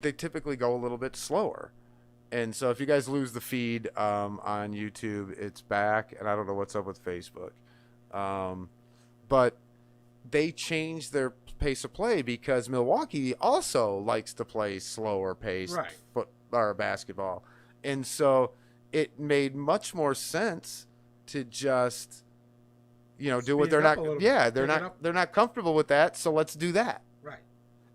they typically go a little bit slower. And so if you guys lose the feed on YouTube, it's back, and I don't know what's up with Facebook. Um, but they changed their pace of play because Milwaukee also likes to play slower paced Right. foot or basketball, and so it made much more sense to just do what Speed they're it up not. a little bit. Yeah, Take it up. they're not comfortable with that, so let's do that. Right.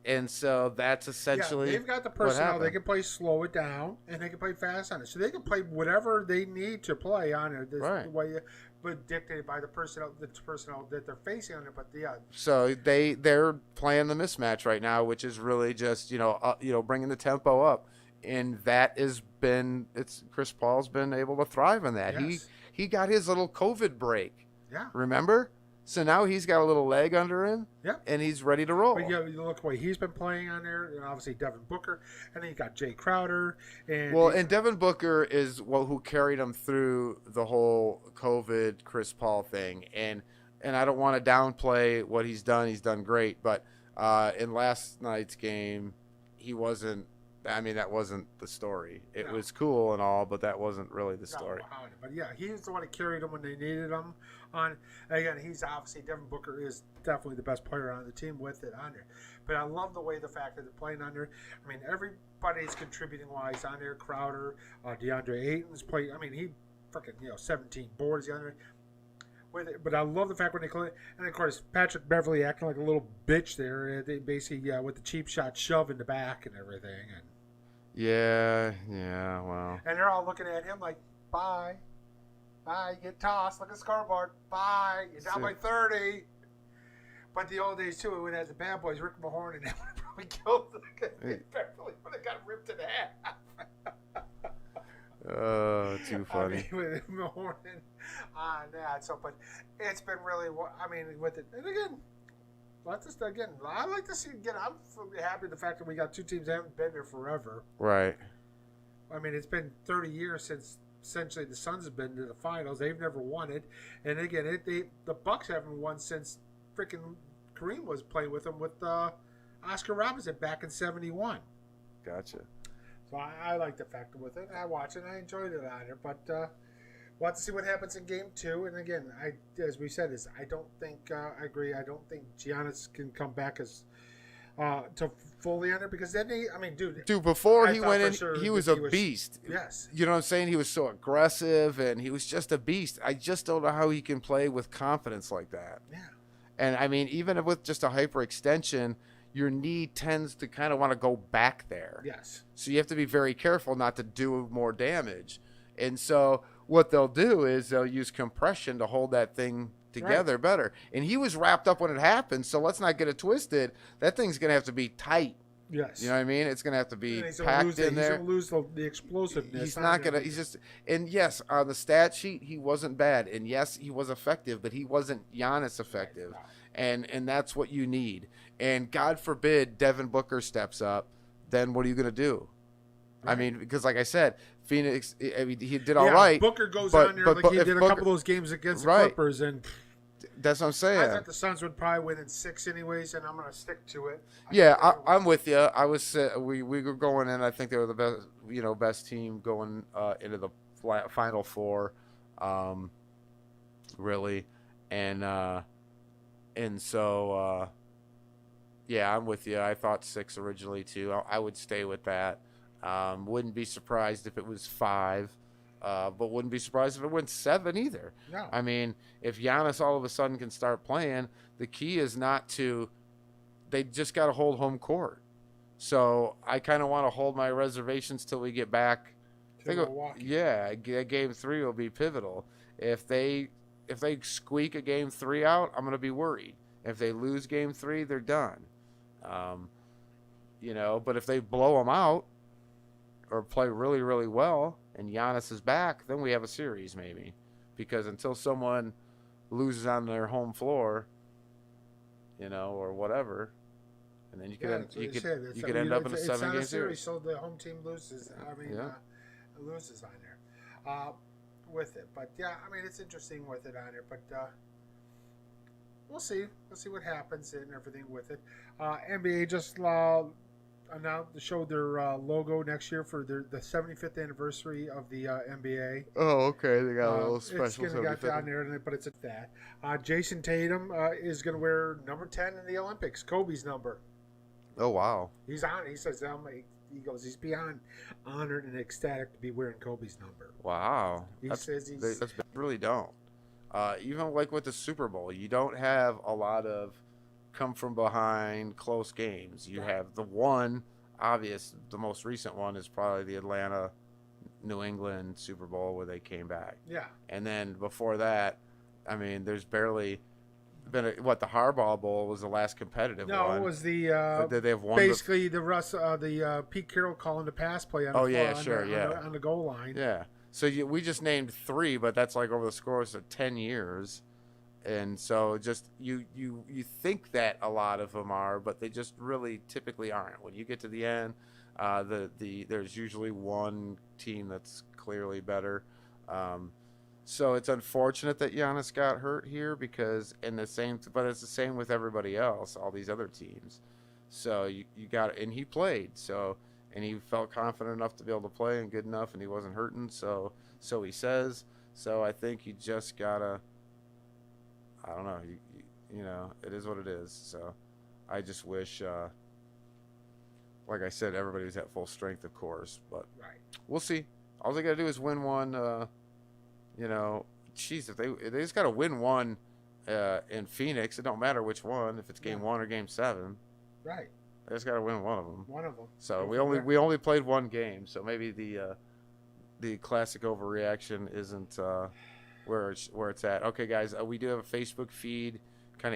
And so that's Yeah, essentially they've got the what personnel. They happened. can play slow it down, and they can play fast on it. So they can play whatever they need to play on it. This Right. way, but dictated by the personnel that they're facing on it. But yeah, So they're playing the mismatch right now, which is really just bringing the tempo up, and that has been it's Chris Paul's been able to thrive in that. He yes, he got his little COVID break, yeah, remember? So now he's got a little leg under him, yeah. and he's ready to roll. But yeah, you look the way he's been playing on there, and obviously Devin Booker, and then you got Jay Crowder, and Well, and Devin Booker is who carried him through the whole COVID Chris Paul thing, and I don't want to downplay what he's done. He's done great, but in last night's game, he wasn't. I mean, that wasn't the story. It no, was cool and all, but that wasn't really the no, story. but yeah, he's the one that carried them when they needed him. On again, he's obviously Devin Booker is definitely the best player on the team with it on there. But I love the way the fact that they're playing on there. I mean, everybody's contributing wise on there. Crowder, DeAndre Ayton's played. I mean, he freaking 17 boards on there. With it. But I love the fact when they call it, and of course Patrick Beverly acting like a little bitch there. They basically with the cheap shot shove in the back and everything, Yeah, well. and they're all looking at him like, bye, bye, you get tossed, look at the scoreboard, bye, you're down by 30. But the old days too, when it has the bad boys, Rick Mahorn, and that would have probably killed Beverly would have got ripped in half. Too funny. I mean, with Mahorn on that. So, but it's been really, I mean, with it, and again. I like to see again. I'm happy the fact that we got two teams that haven't been there forever. Right. I mean, it's been 30 years since essentially the Suns have been to the finals. They've never won it, and again, the Bucks haven't won since freaking Kareem was playing with them with Oscar Robinson back in '71. Gotcha. So I like the fact with it. I watch it. I enjoyed it on there, but we'll have to see what happens in Game 2. And again, as we said, I don't think I agree. I don't think Giannis can come back as to fully on it because then dude, before I he thought went for in, sure he that was a beast. Yes, You know what I'm saying? He was so aggressive, and he was just a beast. I just don't know how he can play with confidence like that. yeah, And I mean, even with just a hyperextension, your knee tends to kind of want to go back there. yes, So you have to be very careful not to do more damage. And so what they'll do is they'll use compression to hold that thing together better. And he was wrapped up when it happened, so let's not get it twisted. That thing's going to have to be tight. yes. You know what I mean? It's going to have to be And packed in there. He's going to lose the explosiveness. He's not going to, he's just, and yes, on the stat sheet, he wasn't bad. And yes, he was effective, but he wasn't Giannis effective. And that's what you need. And God forbid Devin Booker steps up, then what are you going to do? Right. I mean, because like I said, Phoenix, I mean, he did all right. Booker goes on there like he did a couple of those games against the Clippers, and that's what I'm saying. I thought the Suns would probably win in 6 anyways, and I'm going to stick to it. I'm with you. I was we were going in. I think they were the best, best team going into the Final Four, really, and so yeah, I'm with you. I thought 6 originally too. I would stay with that. Wouldn't be surprised if it was 5, but wouldn't be surprised if it went 7 either. No. I mean, if Giannis all of a sudden can start playing, the key is not to. They just got to hold home court. So I kind of want to hold my reservations till we get back. Yeah, Game 3 will be pivotal. If they squeak a Game 3 out, I'm going to be worried. If they lose Game 3, they're done. But if they blow them out or play really, really well and Giannis is back, then we have a series maybe. Because until someone loses on their home floor, or whatever, and then you could end up in a 7-game series. So the home team loses. Loses on there with it. But yeah, I mean, it's interesting with it on there. But we'll see. We'll see what happens and everything with it. NBA just announced showed their logo next year for the 75th anniversary of the NBA. Oh, okay. They got a little It's special. going to get on there, but it's at that. Jason Tatum is going to wear number 10 in the Olympics, Kobe's number. Oh, wow. He's on. He says, he goes, he's beyond honored and ecstatic to be wearing Kobe's number. Wow. They really don't. Even like with the Super Bowl, you don't have a lot of come from behind close games. You have the most recent one is probably the Atlanta New England Super Bowl where they came back. Yeah. And then before that, I mean, there's barely been the Harbaugh Bowl was the last competitive one. No, it was the they've won basically the Pete Carroll calling the pass play on on the goal line. Yeah. So we just named 3, but that's like over the course of 10 years. And so just you think that a lot of them are, but they just really typically aren't. When you get to the end, there's usually one team that's clearly better. So it's unfortunate that Giannis got hurt here but it's the same with everybody else, all these other teams. So you got, and he played, and he felt confident enough to be able to play and good enough, and he wasn't hurting. So he says. So I think you just gotta. I don't know. You know, it is what it is. So I just wish, like I said, everybody was at full strength, of course. But we'll see. All they got to do is win one. You know, geez, if they just got to win one in Phoenix, it don't matter which one, if it's game 1 or game 7. Right. They just got to win one of them. One of them. So we only played one game. So maybe the classic overreaction isn't where it's at. Okay, guys, we do have a Facebook feed.